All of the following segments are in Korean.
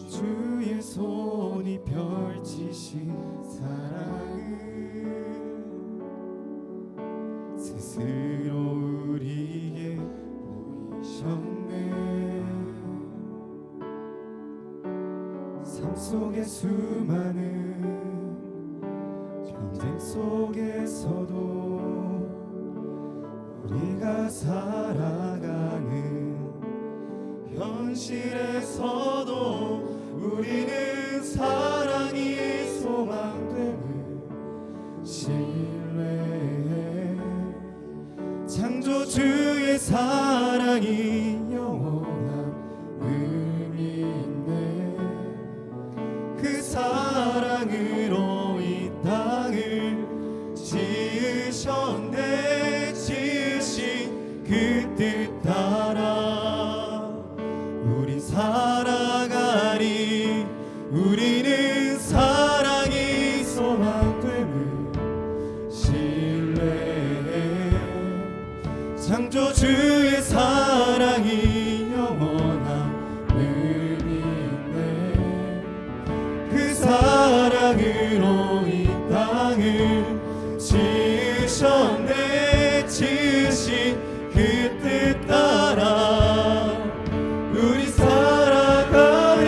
주의 손이 펼치신 사랑을 스스로 우리에게 보이셨네. 삶 속의 수많은 경쟁 속에서도 우리가 살아가는 현실에서도 우리는 사랑이 소망됨을 신뢰해. 창조주의 사랑이 영원한 의미 있네. 그 사랑으로 이 땅을 지으셨네. 지으신 그 뜻 따라 우리 살아가리. 우리는 사랑이 소망됨을 신뢰해. 창조주의 사랑이 영원한 의미 있네. 그 사랑으로 이 땅을 지으셨네. 지으신 그 뜻 따라 우리 살아가리.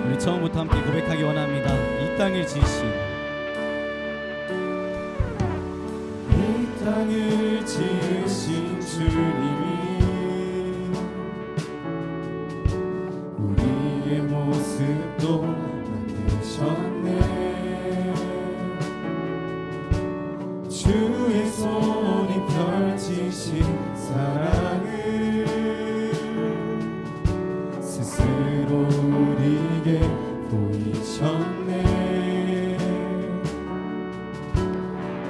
우리 처음부터 함께 고백하기 원합니다. 이 땅을 지으신, 이 땅을 지으신 주님이 우리의 모습도 만드셨네. 주의 손이 펼치신 사랑을 스스로 우리에게 보이셨네.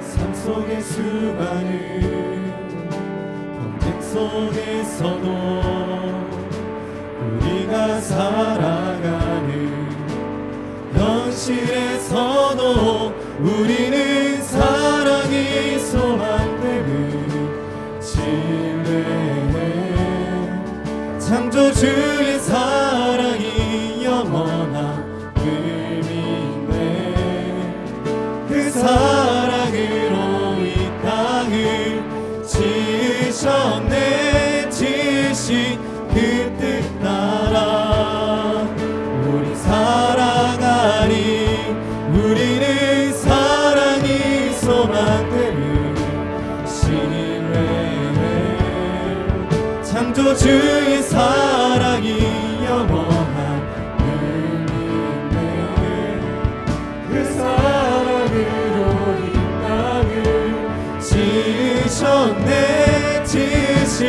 삶 속의 수많은 경쟁 속에서도 우리가 살아가는 현실에서도 우리는 사랑이 소망됨을 신뢰해. 창조주의 사랑이 영원한 의미 있네. 그 사랑으로 이 땅을 지으셨네. 지으신 그 뜻 따라 우리 살아가리. 우리는 사랑이 소망됨을 신뢰해. 창조주의 사랑이 영원한 의미 있네. 그 사랑으로 이 땅을 지으셨네. 지으신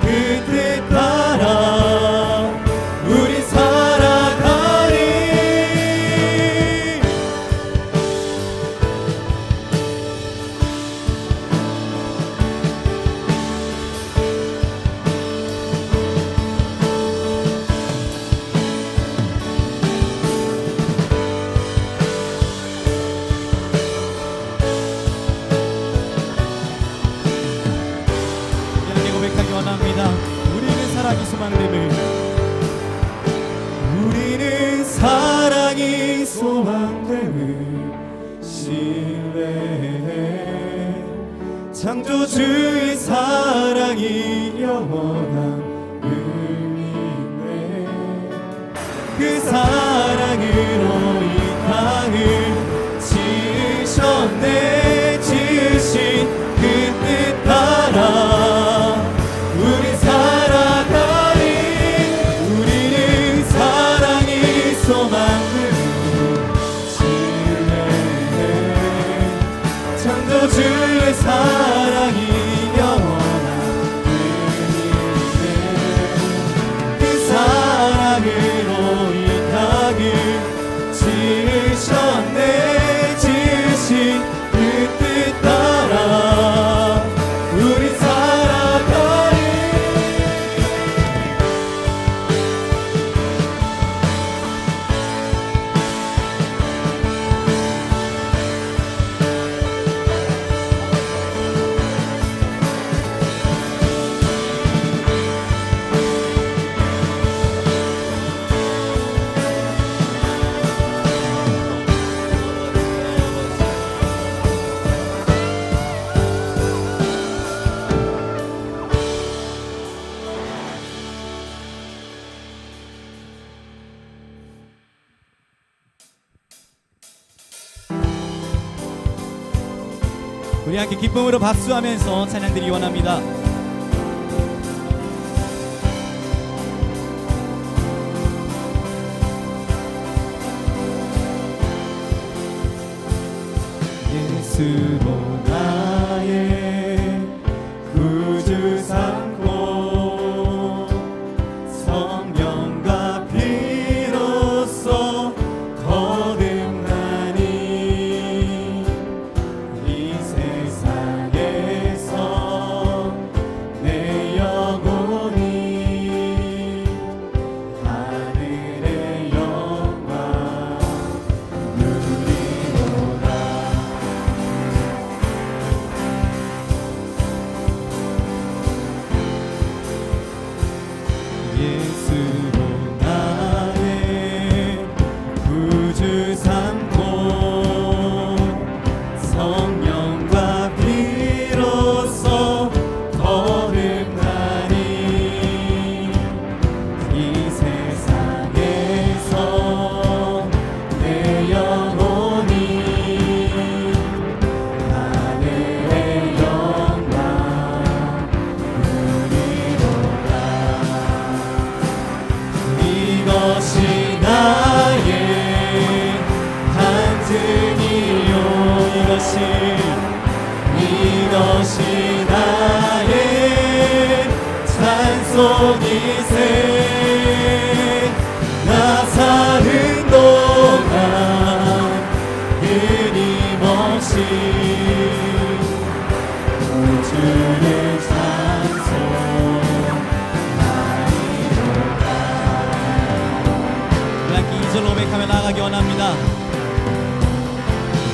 그 뜻 따라 우리 살아가리. 함께 고백하기 원합니다. 우리는 사랑이 소망됨을, 우리는 사랑이 소망됨을 신뢰해. 창조주의 사랑이 영원한 의미 있네. 그 사랑으로 이 땅을 지으셨네. 지으신 그 뜻 따라 우리 살아가리. 우리는 사랑이 소망을 신뢰해. 창조주의 사랑이 영원한 의미 있네. 그 사랑으로 이 땅을 지으셨네. 지으신 그 뜻 따라 우리 살아가리. 우리 함께 기쁨으로 박수하면서 찬양드리기 원합니다. 예수로 나의 구주 삼고 성령과 피로써 거듭나니 이 세상에서 내 영혼이 하늘의 영광 누리노라. 예수로 나의 구주 삼고 성령과 피로써 거듭나니 이 세상에서 내 영혼이 하늘의 영광 누리노라. 이것이 나의 간증이요. 이것이 나의 찬송이세. 나 사는 동안 끊임없이 주를 찬송하리로다. 우리 함께 2절로 고백하며 나아가기 원합니다.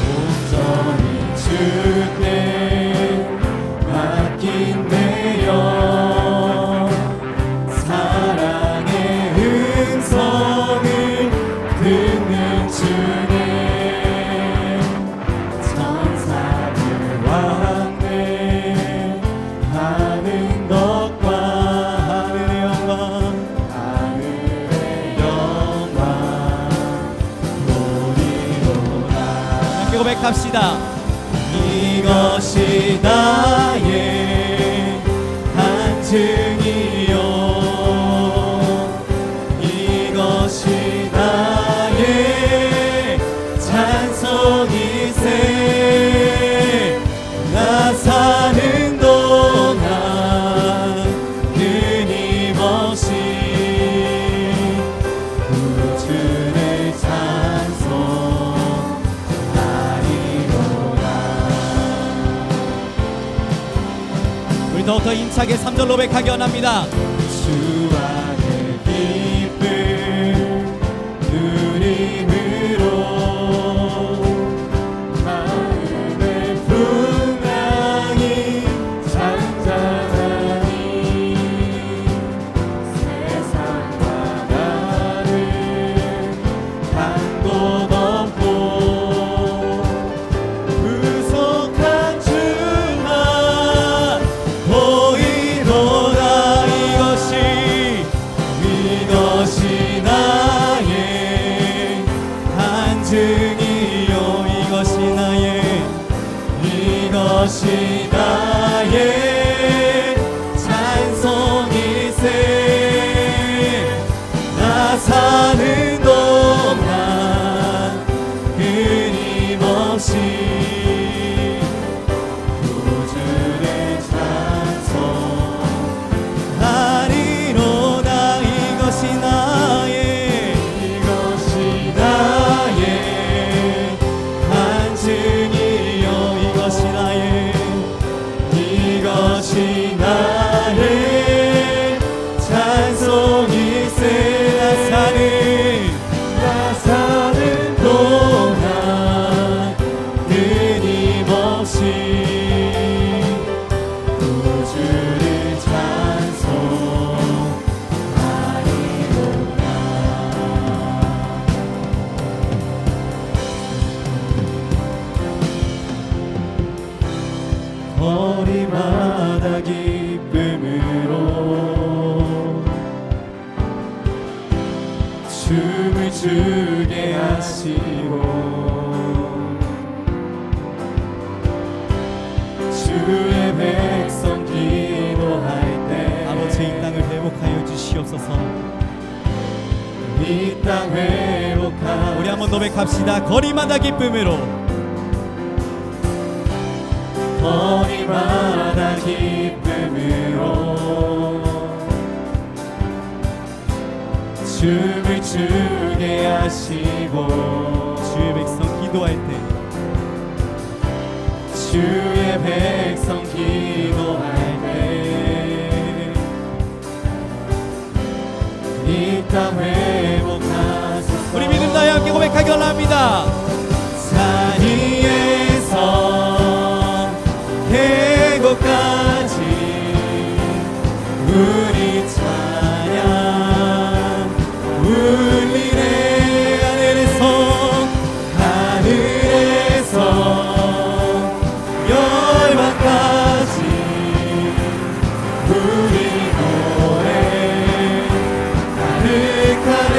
온전히 주께 맡긴 내 영 사랑의 음성을 듣는 주님 천사들 왕래 하는 것과 하늘의 영광 보리로라. 함께 고백합시다. 이것이 나의 간증이요. 이것이 나의 찬송이세. 나 사는 동안 끊임없이 구주를 찬송하리로다. 우리 더욱더 힘차게 3절로 고백하기 원합니다. 주와의 기쁨 누림으로 마음의 풍랑이 잔잔하니 세상과 다른 한 곳 없고 구속한 주만 보이로다. 이것이 나의 간증이요. 이것이 나의 찬송이세. 나 사는 동안 끊임없이 구주를 찬송하리로다. 이것이 나의 간증이요. 이것이 나의 찬송이세. 나 사는 동안 끊임없이 구주를 찬송하리로다. 거리마다 기쁨으로 춤을 추게 하시고 주시옵소서. 이 땅 회복하소서. 우리 한번 고백합시다. 거리마다 기쁨으로, 거리마다 기쁨으로 춤을 추게 하시고, 주의 백성 기도할 때 주의 백성 기도할 때 이 땅 회복하소서. 우리 믿음 다해 함께 고백하기 원합니다. 산 위에서 계곡까지 우리 찬양 울리네. 하늘에서 열방까지 우리 노래 가득하네.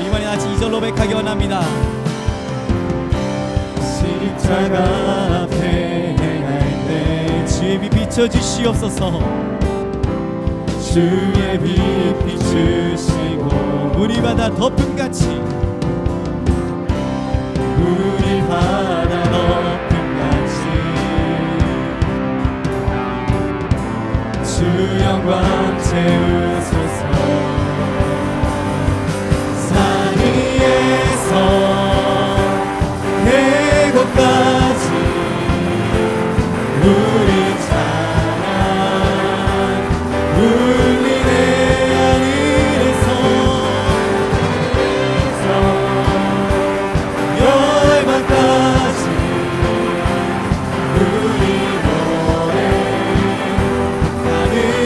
이번에 같이 2절로 고백하기 원합니다. 십자가 앞에 행할 때 주의 빛 비춰주시옵소서. 주의 빛 비추시고 물이 바다 덮음같이 우리 바다 덮음같이 주 영광 채우소서. 산 위에서 계곡까지 우리 찬양 울리네. 하늘에서 열방까지 우리 노래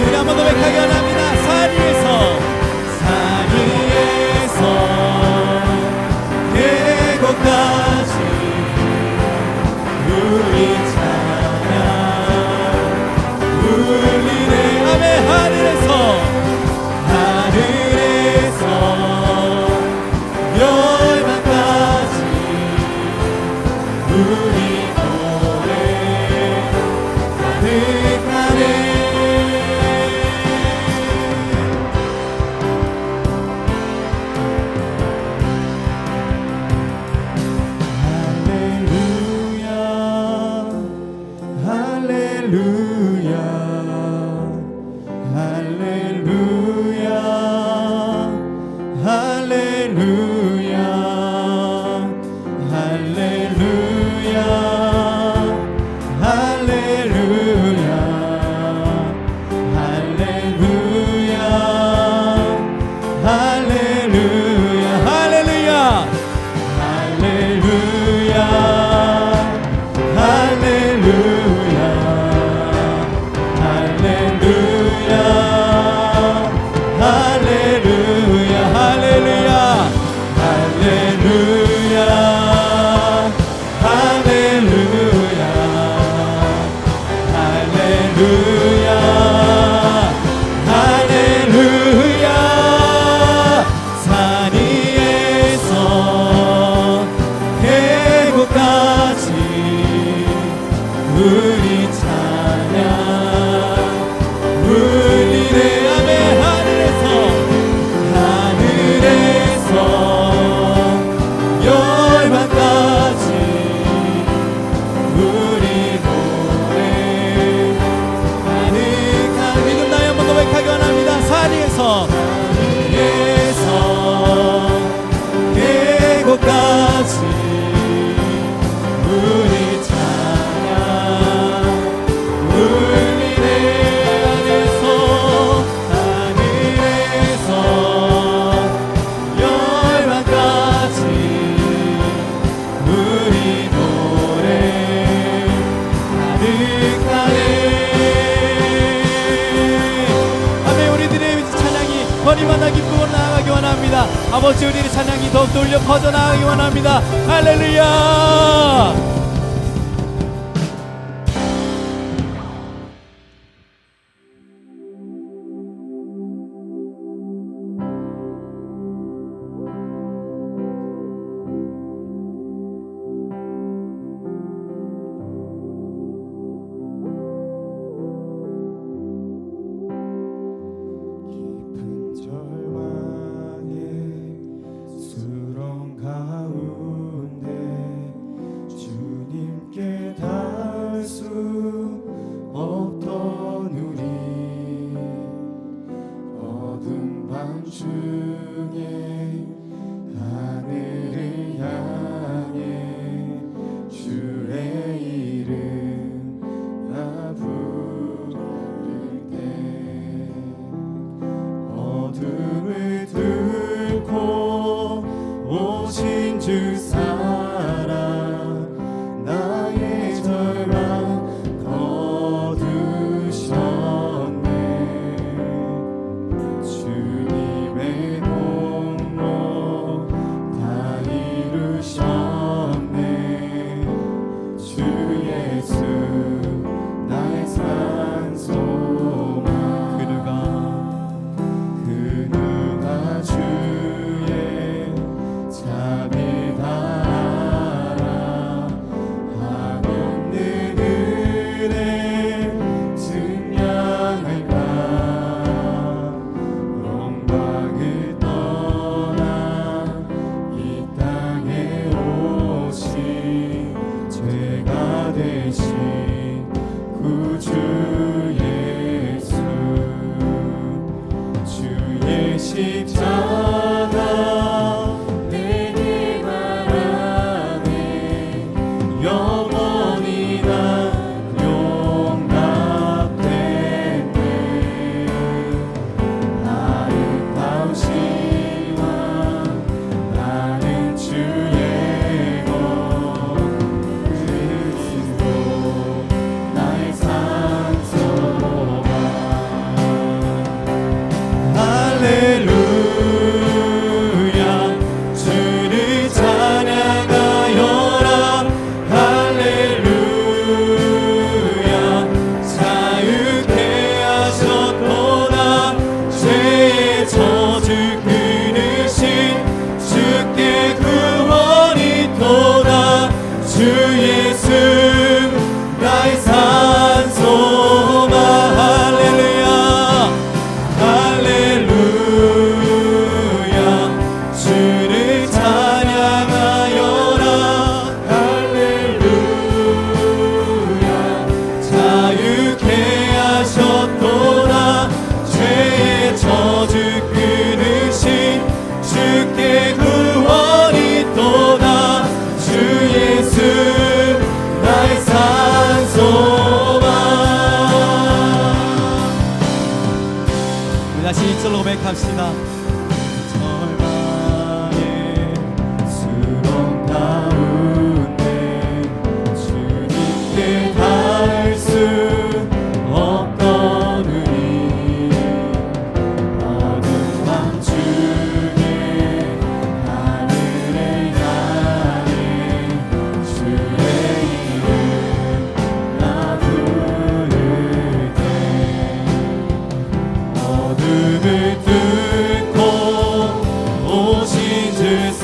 우리 한번 고백하기 원합니다. 산 위에서 산 위에서 계곡까지 우리 찬양 울리네. 아멘. 하늘에서 열방까지 우리 노래 가득하네. 할렐루야 할렐루야 할렐루야 할렐루야 할렐루야 할렐루야 할렐루야 할렐루야 할렐루야. 할렐루야 할렐루야 할렐루야 할렐루야 할렐루야. 할렐루야 할렐루야 할렐루야 할렐루야. 산 위에서 계곡까지 우리 찬양 울리네. 아멘. 하늘에서 열방까지 우리 노래 가득한 믿음 다해 한번 고백하기 원합니다. 산 위에서 위에서 계곡까지 우리 찬양 울리네. 하늘에서 열방까지 우리 노래 가득하네. 아멘. 우리들의 찬양이 거리마다 기쁨으로 나아가기 원합니다. 아버지, 우리의 찬양이 더욱더 울려 퍼져나가기 원합니다. 할렐루야. 중에 하늘을 향해 주의 이름 나 부를 때 어둠을 뚫고 오신 주 사랑 나의 절망 거두셨네 주님의 공로 다 이루셨네 주 예수 나의 산소망 그누가 주의 자비 다 알아 한없는 은혜 증량할까 영광을 떠나 이 땅에 오신 죄가 되신 구주 예수 주의 십자가 내게 말하네 영원히 난 용납됐네 아름다우시와 나는 주의 것 그리스도 나의 산소망 할렐루야 주를 찬양하여라 할렐루야 자유케 하셨도다 죄의 저주 끊으신 주께 구원이 있도다 주 예수 나의 산소망 할렐루야 할렐루야 주를 찬양하여라 할렐루야 자유케 하셨도다 죄의 저주 끊으신 주께 구원이 있도다 주 예수 나의 산소망 다시 이절로 고백합시다. 절망의 수렁 가운데 주님께 닿을 수 없던 우리 어둠 밤 중에 하늘을 향해 주의 이름 나 부를 때 어둠을 뚫고 오신 주 사랑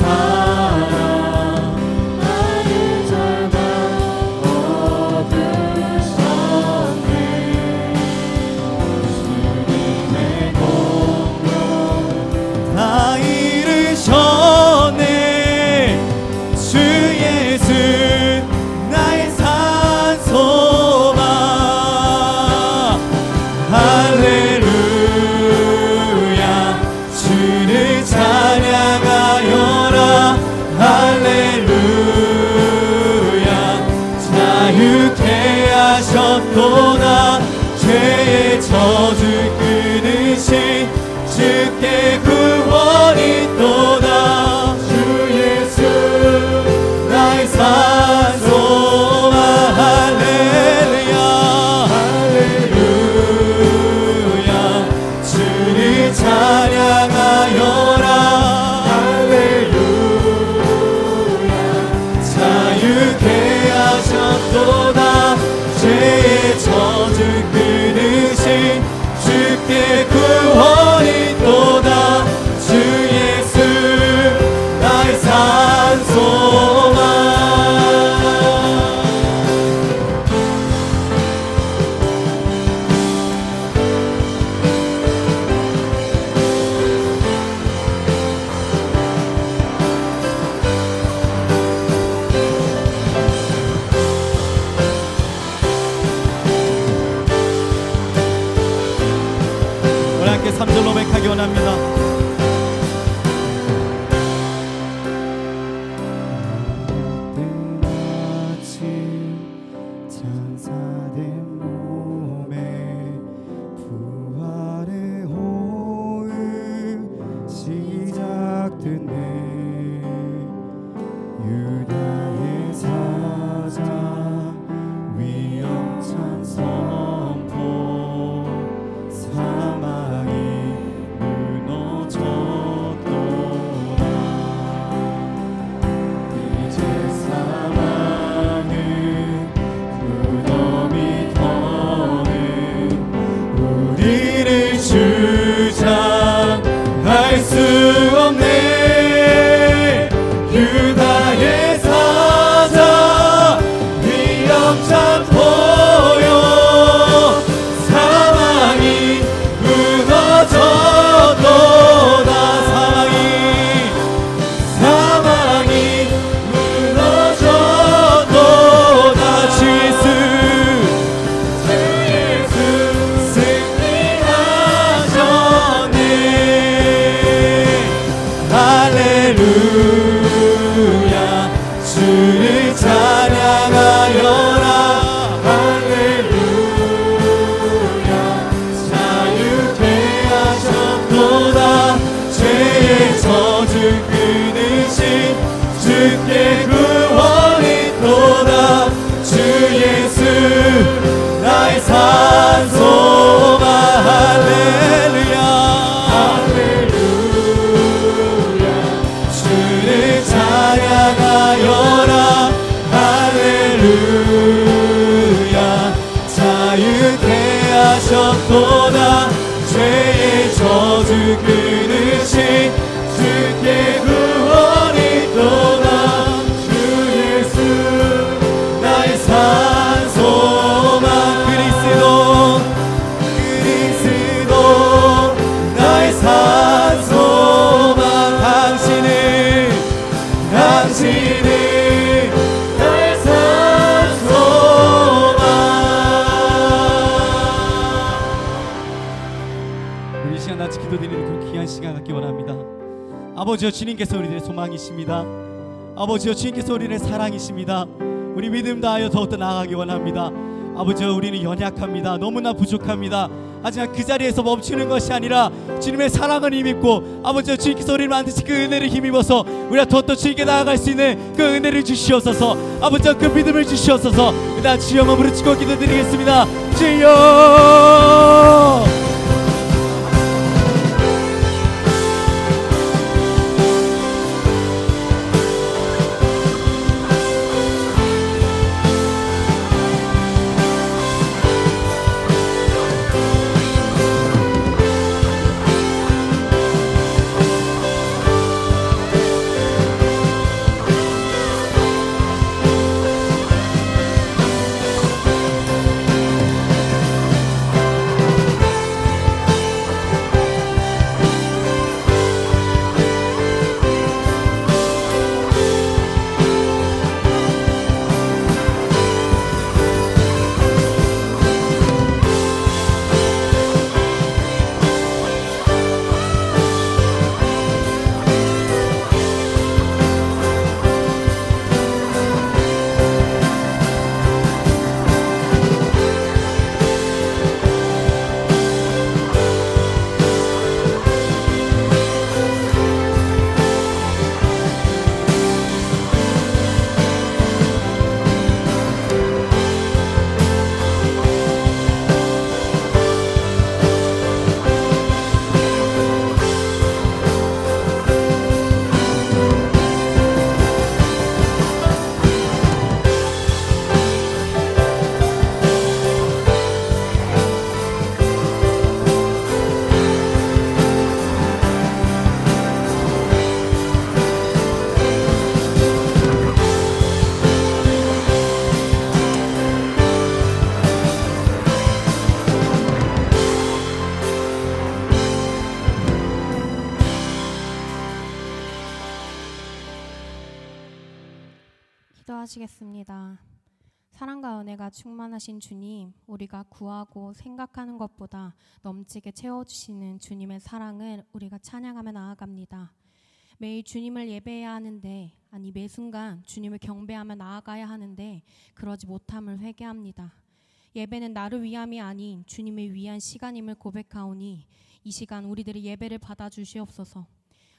나의 절망 거두셨네 주님의 공로 다 이루셨네 주 예수 나의 산소망 할렐루야 주를 찬양하여라 할렐루야 자유케 하셨도다 죄의 저주 끊으신 주께 구원이 있도다 주 예수 나의 산소망 할렐루야 할렐루야 주를 찬양하여라 할렐루야 자유케 하셨도다 죄의 저주 끊으신 주께 구원이 있도다 주 예수 나의 산소망 우리 함께 3절로 고백하기 원합니다. 뜨네 유다의 사자 위엄찬 선포 사망이 무너졌도다 이제 사망은 무덤이 터는 우리를 주장할 수 없네 유다의 사자 위엄찬 보여 사망이 무너졌도다 사망이 무너졌도다 주 예수 승리하셨네 할렐루야 주를 찬양하여라 할렐루야 자유케 하셨도다 죄의 저주 끊으신 주께 구원이 있도다 주 예수 나의 산소마 할렐루야 할렐루야 주를 찬양하여라 할렐루야 자유케 하셨도다 죄의 저주 끊으신 주께 구원이 있도다 주 예수 나의 산소망 그리스도 나의 산소망 당신을 나의 산소망 우리 이 시간 같이 기도드리는 그 귀한 시간 갖기 원합니다. 아버지여 주님께서 우리들의 소망이십니다. 아버지여 주님께서 우리의 사랑이십니다. 우리 믿음 다하여 더욱더 나아가기 원합니다. 아버지여 우리는 연약합니다. 너무나 부족합니다. 하지만 그 자리에서 멈추는 것이 아니라 주님의 사랑을 힘입고 아버지여 주님께서 우리를 반드시 그 은혜를 힘입어서 우리가 더욱더 주님께 나아갈 수 있는 그 은혜를 주시옵소서. 아버지여 그 믿음을 주시옵소서. 그다음 주여만 부르짖고 기도드리겠습니다. 주여 기도하시겠습니다. 사랑과 은혜가 충만하신 주님, 우리가 구하고 생각하는 것보다 넘치게 채워주시는 주님의 사랑을 우리가 찬양하며 나아갑니다. 매일 주님을 예배해야 하는데, 아니 매 순간 주님을 경배하며 나아가야 하는데 그러지 못함을 회개합니다. 예배는 나를 위함이 아닌 주님을 위한 시간임을 고백하오니 이 시간 우리들의 예배를 받아주시옵소서.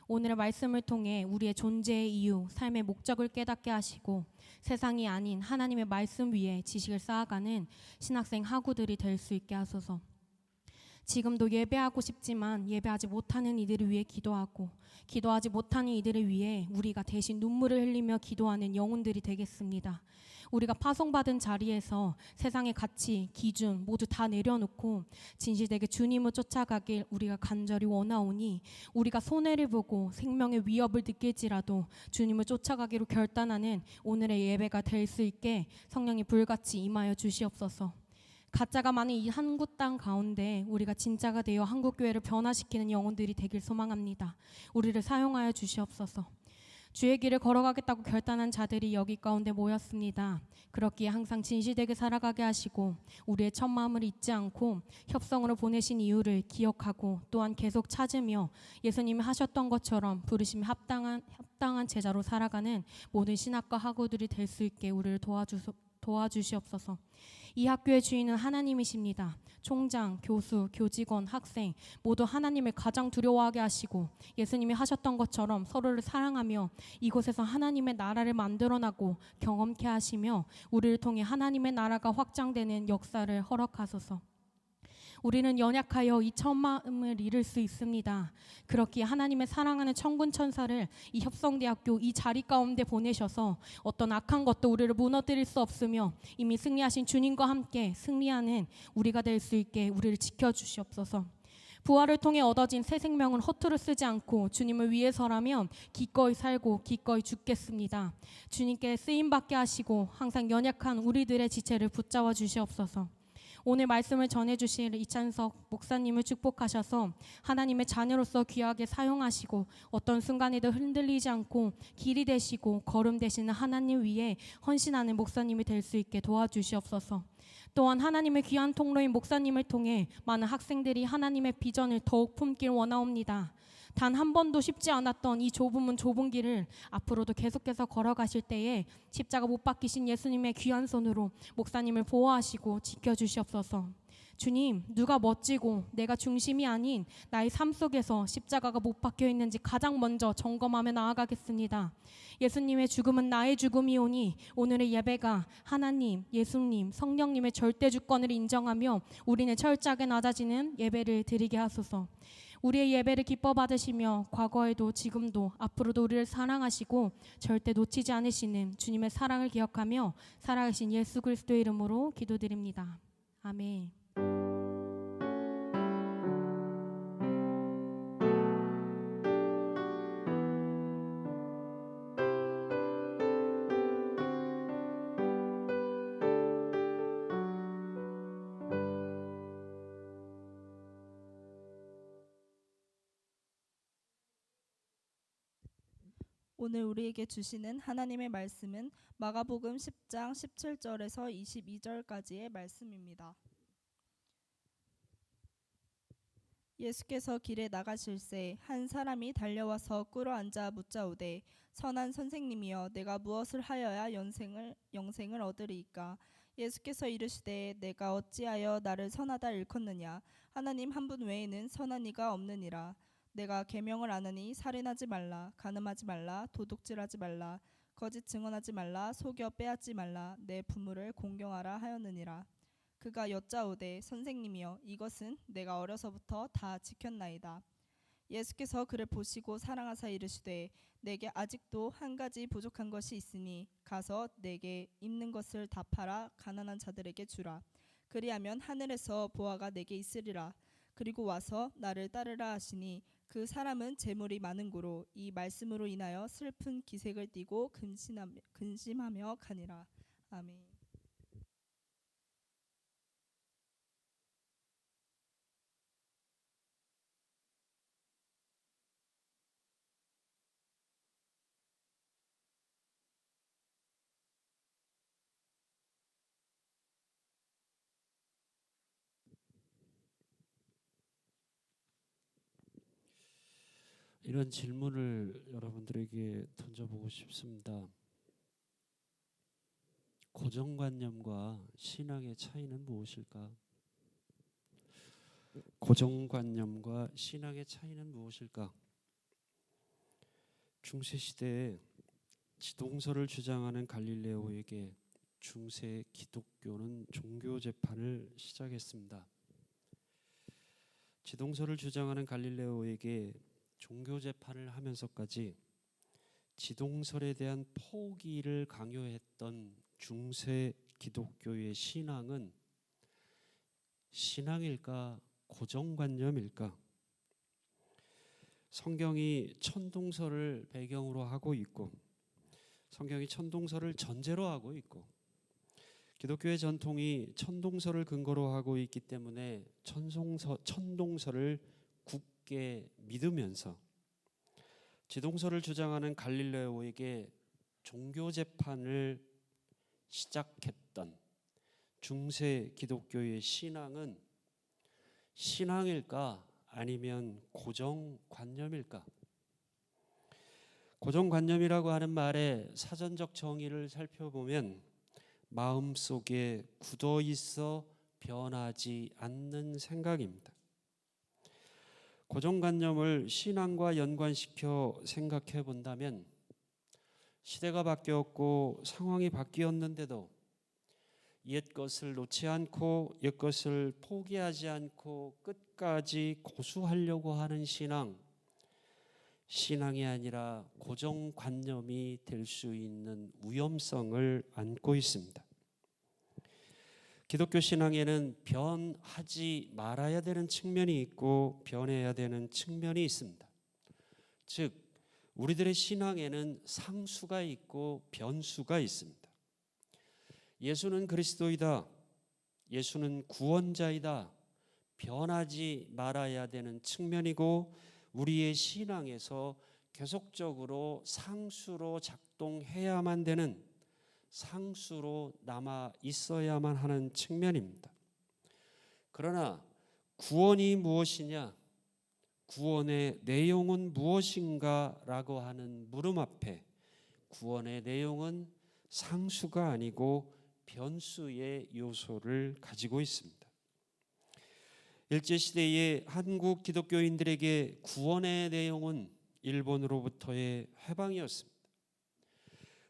오늘의 말씀을 통해 우리의 존재의 이유, 삶의 목적을 깨닫게 하시고 세상이 아닌 하나님의 말씀 위에 지식을 쌓아가는 신학생 학우들이 될 수 있게 하소서. 지금도 예배하고 싶지만 예배하지 못하는 이들을 위해 기도하고 기도하지 못하는 이들을 위해 우리가 대신 눈물을 흘리며 기도하는 영혼들이 되겠습니다. 우리가 파송받은 자리에서 세상의 가치, 기준 모두 다 내려놓고 진실되게 주님을 쫓아가길 우리가 간절히 원하오니 우리가 손해를 보고 생명의 위협을 느낄지라도 주님을 쫓아가기로 결단하는 오늘의 예배가 될 수 있게 성령이 불같이 임하여 주시옵소서. 가짜가 많은 이 한국 땅 가운데 우리가 진짜가 되어 한국교회를 변화시키는 영혼들이 되길 소망합니다. 우리를 사용하여 주시옵소서. 주의 길을 걸어가겠다고 결단한 자들이 여기 가운데 모였습니다. 그렇기에 항상 진실되게 살아가게 하시고 우리의 첫 마음을 잊지 않고 협성으로 보내신 이유를 기억하고 또한 계속 찾으며 예수님이 하셨던 것처럼 부르심에 합당한 제자로 살아가는 모든 신학과 학우들이 될 수 있게 우리를 도와주시옵소서. 이 학교의 주인은 하나님이십니다. 총장, 교수, 교직원, 학생 모두 하나님을 가장 두려워하게 하시고 예수님이 하셨던 것처럼 서로를 사랑하며 이곳에서 하나님의 나라를 만들어나고 경험케 하시며 우리를 통해 하나님의 나라가 확장되는 역사를 허락하소서. 우리는 연약하여 이 첫마음을 잃을 수 있습니다. 그렇기에 하나님의 사랑하는 천군 천사를 이 협성대학교 이 자리 가운데 보내셔서 어떤 악한 것도 우리를 무너뜨릴 수 없으며 이미 승리하신 주님과 함께 승리하는 우리가 될 수 있게 우리를 지켜주시옵소서. 부활을 통해 얻어진 새 생명은 허투루 쓰지 않고 주님을 위해서라면 기꺼이 살고 기꺼이 죽겠습니다. 주님께 쓰임받게 하시고 항상 연약한 우리들의 지체를 붙잡아 주시옵소서. 오늘 말씀을 전해주실 이찬석 목사님을 축복하셔서 하나님의 자녀로서 귀하게 사용하시고 어떤 순간에도 흔들리지 않고 길이 되시고 걸음 되시는 하나님 위에 헌신하는 목사님이 될 수 있게 도와주시옵소서. 또한 하나님의 귀한 통로인 목사님을 통해 많은 학생들이 하나님의 비전을 더욱 품길 원하옵니다. 단 한 번도 쉽지 않았던 이 좁은 길을 앞으로도 계속해서 걸어가실 때에 십자가 못 박히신 예수님의 귀한 손으로 목사님을 보호하시고 지켜주시옵소서. 주님, 누가 멋지고 내가 중심이 아닌 나의 삶 속에서 십자가가 못 박혀 있는지 가장 먼저 점검하며 나아가겠습니다. 예수님의 죽음은 나의 죽음이오니 오늘의 예배가 하나님, 예수님, 성령님의 절대 주권을 인정하며 우리는 철저하게 낮아지는 예배를 드리게 하소서. 우리의 예배를 기뻐 받으시며 과거에도 지금도 앞으로도 우리를 사랑하시고 절대 놓치지 않으시는 주님의 사랑을 기억하며 살아계신 예수 그리스도의 이름으로 기도드립니다. 아멘. 오늘 우리에게 주시는 하나님의 말씀은 마가복음 10장 17절에서 22절까지의 말씀입니다. 예수께서 길에 나가실새 한 사람이 달려와서 꿇어앉아 묻자오되 선한 선생님이여 내가 무엇을 하여야 영생을 얻으리이까. 예수께서 이르시되 내가 어찌하여 나를 선하다 일컫느냐. 하나님 한 분 외에는 선한 이가 없느니라. 내가 계명을 아느니 살인하지 말라, 간음하지 말라, 도둑질하지 말라, 거짓 증언하지 말라, 속여 빼앗지 말라, 내 부모를 공경하라 하였느니라. 그가 여짜오되 선생님이여 이것은 내가 어려서부터 다 지켰나이다. 예수께서 그를 보시고 사랑하사 이르시되 내게 아직도 한 가지 부족한 것이 있으니 가서 내게 있는 것을 다 팔아 가난한 자들에게 주라. 그리하면 하늘에서 보화가 내게 있으리라. 그리고 와서 나를 따르라 하시니 그 사람은 재물이 많은 고로 이 말씀으로 인하여 슬픈 기색을 띠고 근심하며 가니라. 아멘. 이런 질문을 여러분들에게 던져보고 싶습니다. 고정관념과 신앙의 차이는 무엇일까? 고정관념과 신앙의 차이는 무엇일까? 중세 시대에 지동설을 주장하는 갈릴레오에게 중세 기독교는 종교 재판을 시작했습니다. 지동설을 주장하는 갈릴레오에게 종교 재판을 하면서까지 지동설에 대한 포기를 강요했던 중세 기독교의 신앙은 신앙일까 고정관념일까? 성경이 천동설을 배경으로 하고 있고 성경이 천동설을 전제로 하고 있고 기독교의 전통이 천동설을 근거로 하고 있기 때문에 천동설을 굳게 믿으면서 지동설을 주장하는 갈릴레오에게 종교 재판을 시작했던 중세 기독교의 신앙은 신앙일까 아니면 고정관념일까? 고정관념이라고 하는 말의 사전적 정의를 살펴보면 마음속에 굳어 있어 변하지 않는 생각입니다. 고정관념을 신앙과 연관시켜 생각해 본다면 시대가 바뀌었고 상황이 바뀌었는데도 옛 것을 놓지 않고 옛 것을 포기하지 않고 끝까지 고수하려고 하는 신앙이 아니라 고정관념이 될 수 있는 위험성을 안고 있습니다. 기독교 신앙에는 변하지 말아야 되는 측면이 있고 변해야 되는 측면이 있습니다. 즉 우리들의 신앙에는 상수가 있고 변수가 있습니다. 예수는 그리스도이다. 예수는 구원자이다. 변하지 말아야 되는 측면이고 우리의 신앙에서 계속적으로 상수로 작동해야만 되는 상수로 남아 있어야만 하는 측면입니다. 그러나 구원이 무엇이냐? 구원의 내용은 무엇인가? 라고 하는 물음 앞에 구원의 내용은 상수가 아니고 변수의 요소를 가지고 있습니다. 일제시대의 한국 기독교인들에게 구원의 내용은 일본으로부터의 해방이었습니다.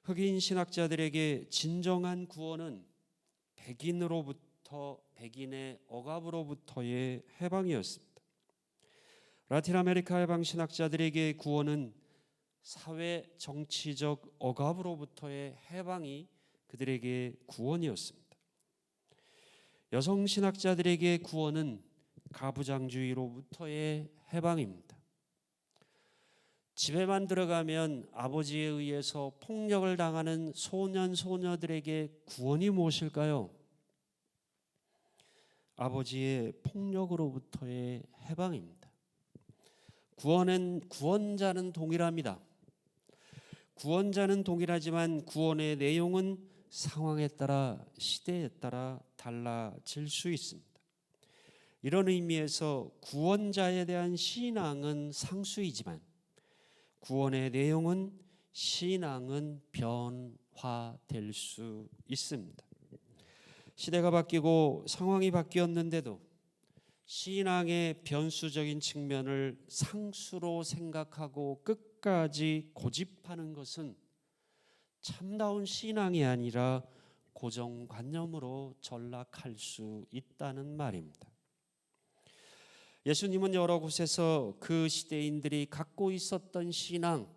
흑인 신학자들에게 진정한 구원은 백인의 억압으로부터의 해방이었습니다. 라틴 아메리카 해방 신학자들에게 구원은 사회 정치적 억압으로부터의 해방이 그들에게 구원이었습니다. 여성 신학자들에게 구원은 가부장주의로부터의 해방입니다. 집에만 들어가면 아버지에 의해서 폭력을 당하는 소년 소녀들에게 구원이 무엇일까요? 아버지의 폭력으로부터의 해방입니다. 구원자는 동일합니다. 구원자는 동일하지만 구원의 내용은 상황에 따라 시대에 따라 달라질 수 있습니다. 이런 의미에서 구원자에 대한 신앙은 상수이지만 구원의 내용은 신앙은 변화될 수 있습니다. 시대가 바뀌고 상황이 바뀌었는데도 신앙의 변수적인 측면을 상수로 생각하고 끝까지 고집하는 것은 참다운 신앙이 아니라 고정관념으로 전락할 수 있다는 말입니다. 예수님은 여러 곳에서 그 시대인들이 갖고 있었던 신앙,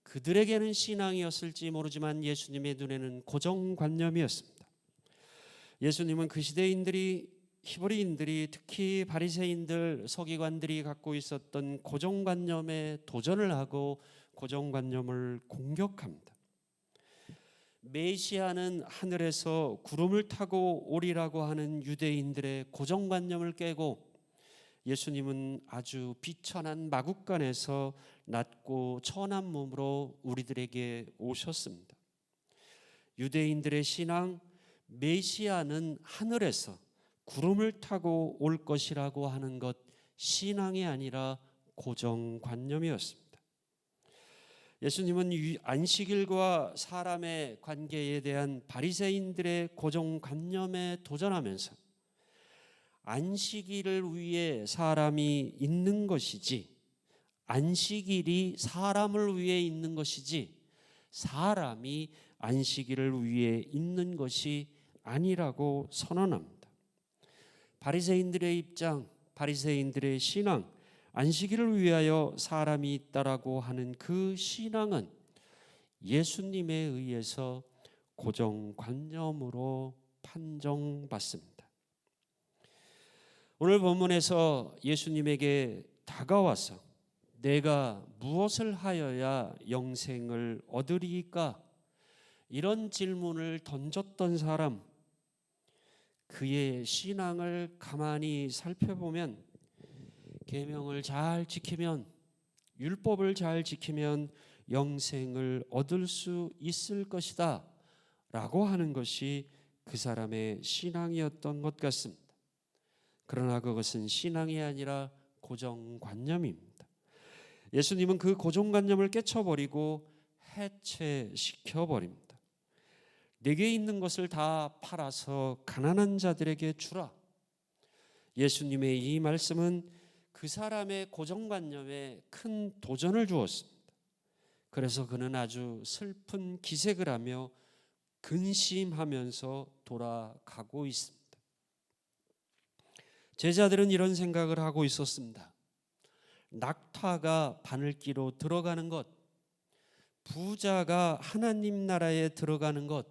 그들에게는 신앙이었을지 모르지만 예수님의 눈에는 고정관념이었습니다. 예수님은 그 시대인들이 히브리인들이 특히 바리새인들, 서기관들이 갖고 있었던 고정관념에 도전을 하고 고정관념을 공격합니다. 메시아는 하늘에서 구름을 타고 오리라고 하는 유대인들의 고정관념을 깨고 예수님은 아주 비천한 마국간에서 낮고 천한 몸으로 우리들에게 오셨습니다. 유대인들의 신앙, 메시아는 하늘에서 구름을 타고 올 것이라고 하는 것, 신앙이 아니라 고정관념이었습니다. 예수님은 안식일과 사람의 관계에 대한 바리새인들의 고정관념에 도전하면서 안식일을 위해 사람이 있는 것이지 안식일이 사람을 위해 있는 것이지 사람이 안식일을 위해 있는 것이 아니라고 선언합니다. 바리새인들의 입장, 바리새인들의 신앙, 안식일을 위하여 사람이 있다라고 하는 그 신앙은 예수님에 의해서 고정관념으로 판정받습니다. 오늘 본문에서 예수님에게 다가와서 내가 무엇을 하여야 영생을 얻으리이까? 이런 질문을 던졌던 사람, 그의 신앙을 가만히 살펴보면 계명을 잘 지키면, 율법을 잘 지키면 영생을 얻을 수 있을 것이다 라고 하는 것이 그 사람의 신앙이었던 것 같습니다. 그러나 그것은 신앙이 아니라 고정관념입니다. 예수님은 그 고정관념을 깨쳐버리고 해체시켜버립니다. 내게 있는 것을 다 팔아서 가난한 자들에게 주라. 예수님의 이 말씀은 그 사람의 고정관념에 큰 도전을 주었습니다. 그래서 그는 아주 슬픈 기색을 하며 근심하면서 돌아가고 있습니다. 제자들은 이런 생각을 하고 있었습니다. 낙타가 바늘기로 들어가는 것, 부자가 하나님 나라에 들어가는 것,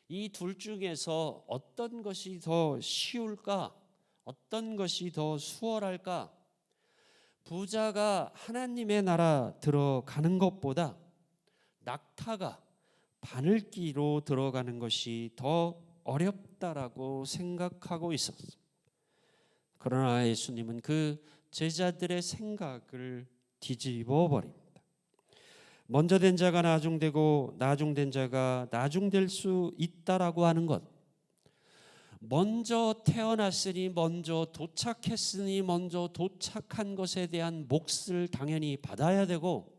이 둘 중에서 어떤 것이 더 쉬울까? 어떤 것이 더 수월할까? 부자가 하나님의 나라 들어가는 것보다 낙타가 바늘기로 들어가는 것이 더 어렵다라고 생각하고 있었습니다. 그러나 예수님은 그 제자들의 생각을 뒤집어 버립니다. 먼저 된 자가 나중되고 나중된 자가 나중될 수 있다라고 하는 것, 먼저 태어났으니 먼저 도착했으니 먼저 도착한 것에 대한 몫을 당연히 받아야 되고,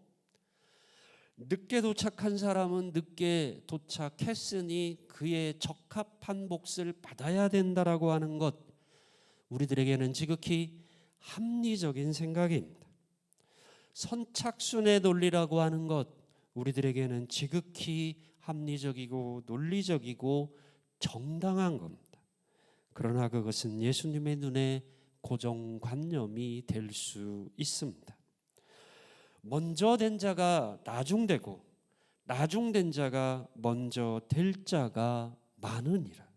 늦게 도착한 사람은 늦게 도착했으니 그에 적합한 몫을 받아야 된다라고 하는 것, 우리들에게는 지극히 합리적인 생각입니다. 선착순의 논리라고 하는 것, 우리들에게는 지극히 합리적이고 논리적이고 정당한 겁니다. 그러나 그것은 예수님의 눈에 고정관념이 될 수 있습니다. 먼저 된 자가 나중되고 나중된 자가 먼저 될 자가 많으니라.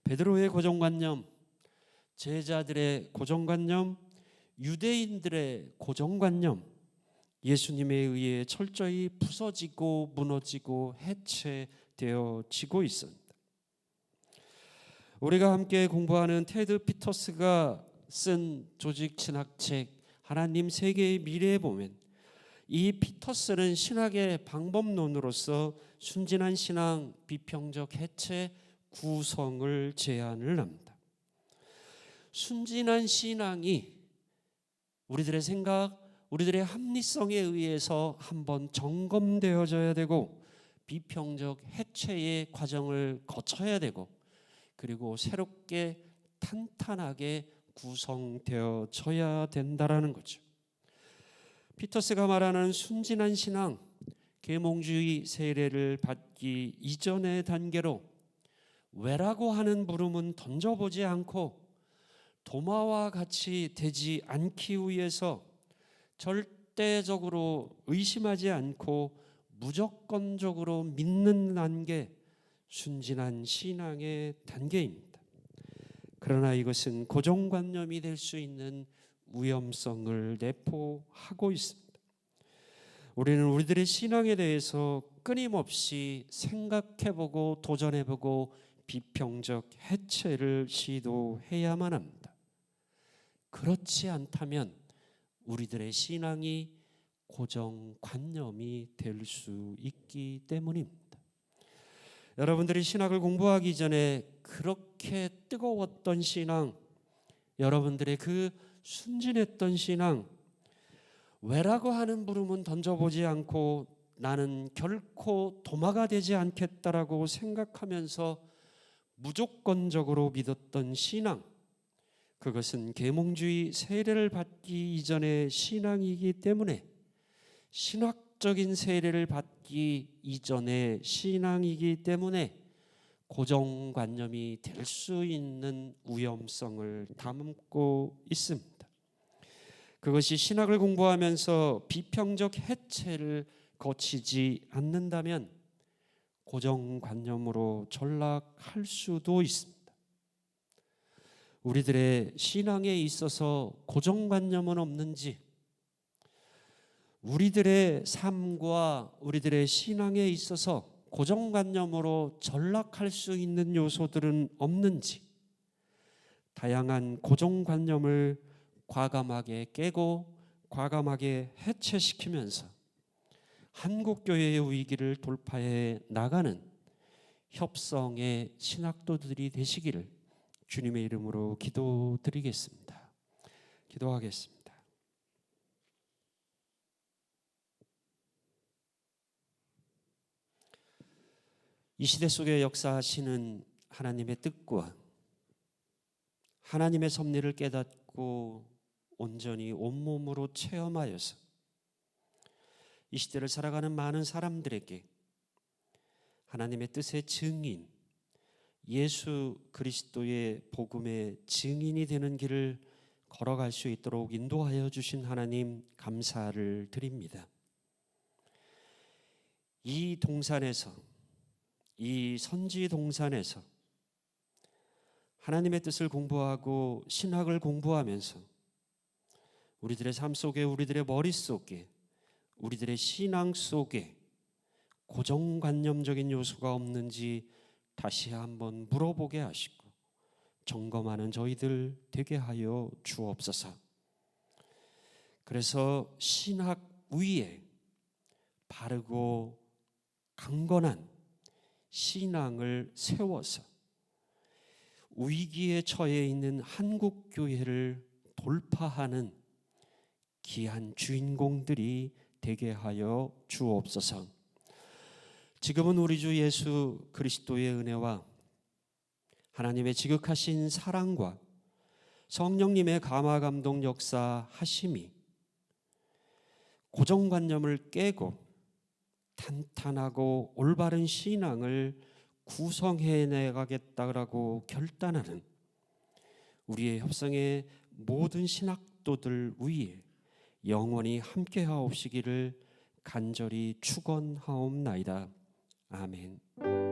베드로의 고정관념, 제자들의 고정관념, 유대인들의 고정관념, 예수님에 의해 철저히 부서지고 무너지고 해체되어지고 있습니다. 우리가 함께 공부하는 테드 피터스가 쓴 조직 신학책 하나님 세계의 미래에 보면 이 피터스는 신학의 방법론으로서 순진한 신앙, 비평적 해체, 구성을 제안을 합니다. 순진한 신앙이 우리들의 생각, 우리들의 합리성에 의해서 한번 점검되어져야 되고 비평적 해체의 과정을 거쳐야 되고 그리고 새롭게 탄탄하게 구성되어져야 된다라는 거죠. 피터스가 말하는 순진한 신앙, 계몽주의 세례를 받기 이전의 단계로 왜라고 하는 물음은 던져보지 않고 도마와 같이 되지 않기 위해서 절대적으로 의심하지 않고 무조건적으로 믿는 단계, 순진한 신앙의 단계입니다. 그러나 이것은 고정관념이 될 수 있는 위험성을 내포하고 있습니다. 우리는 우리들의 신앙에 대해서 끊임없이 생각해보고 도전해보고 비평적 해체를 시도해야만 합니다. 그렇지 않다면 우리들의 신앙이 고정관념이 될 수 있기 때문입니다. 여러분들이 신학을 공부하기 전에 그렇게 뜨거웠던 신앙, 여러분들의 그 순진했던 신앙, 왜라고 하는 물음은 던져보지 않고 나는 결코 도마가 되지 않겠다라고 생각하면서 무조건적으로 믿었던 신앙, 그것은 계몽주의 세례를 받기 이전의 신앙이기 때문에, 신학적인 세례를 받기 이전의 신앙이기 때문에 고정관념이 될 수 있는 위험성을 담고 있습니다. 그것이 신학을 공부하면서 비평적 해체를 거치지 않는다면 고정관념으로 전락할 수도 있습니다. 우리들의 신앙에 있어서 고정관념은 없는지, 우리들의 삶과 우리들의 신앙에 있어서 고정관념으로 전락할 수 있는 요소들은 없는지, 다양한 고정관념을 과감하게 깨고 과감하게 해체시키면서 한국교회의 위기를 돌파해 나가는 협성의 신학도들이 되시기를 주님의 이름으로 기도드리겠습니다. 기도하겠습니다. 이 시대 속에 역사하시는 하나님의 뜻과 하나님의 섭리를 깨닫고 온전히 온몸으로 체험하여서 이 시대를 살아가는 많은 사람들에게 하나님의 뜻의 증인, 예수 그리스도의 복음의 증인이 되는 길을 걸어갈 수 있도록 인도하여 주신 하나님 감사를 드립니다. 이 동산에서, 이 선지 동산에서 하나님의 뜻을 공부하고 신학을 공부하면서 우리들의 삶 속에, 우리들의 머릿속에, 우리들의 신앙 속에 고정관념적인 요소가 없는지 다시 한번 물어보게 하시고 점검하는 저희들 되게 하여 주옵소서. 그래서 신학 위에 바르고 강건한 신앙을 세워서 위기에 처해 있는 한국 교회를 돌파하는 귀한 주인공들이 되게 하여 주옵소서. 지금은 우리 주 예수 그리스도의 은혜와 하나님의 지극하신 사랑과 성령님의 감화 감동 역사하심이 고정관념을 깨고 탄탄하고 올바른 신앙을 구성해 나가겠다라고 결단하는 우리의 협성의 모든 신학도들 위에 영원히 함께하옵시기를 간절히 축원하옵나이다. 아멘.